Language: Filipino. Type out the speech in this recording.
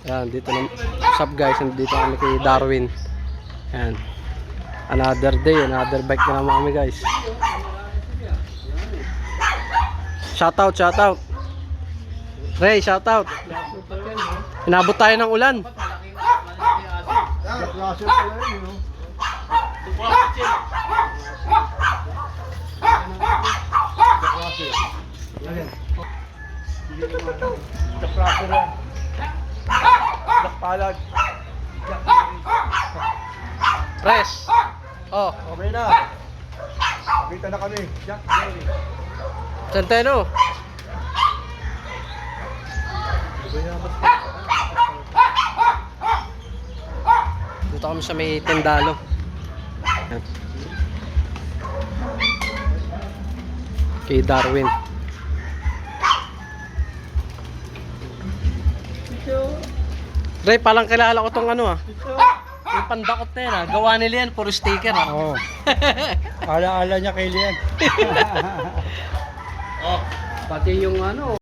Yan, dito na. What's up guys, dito kami kay Darwin. Yan. Another day, another bike na naman kami guys. Shoutout, shoutout. Ray, shoutout. Inabot tayo ng ulan. Palag. Press. Oh, Okay na. Kita na kami. Jack Jerry. Centeno. Dito kami sa may Tendalo. Yan. Kay Darwin. Ray, palang kilala ko tong ano ah. Yung pandakot na yan ah. Gawa nila yan, puro sticker ah. Oo. Ala-ala niya kay Lian. Oh, pati yung ano.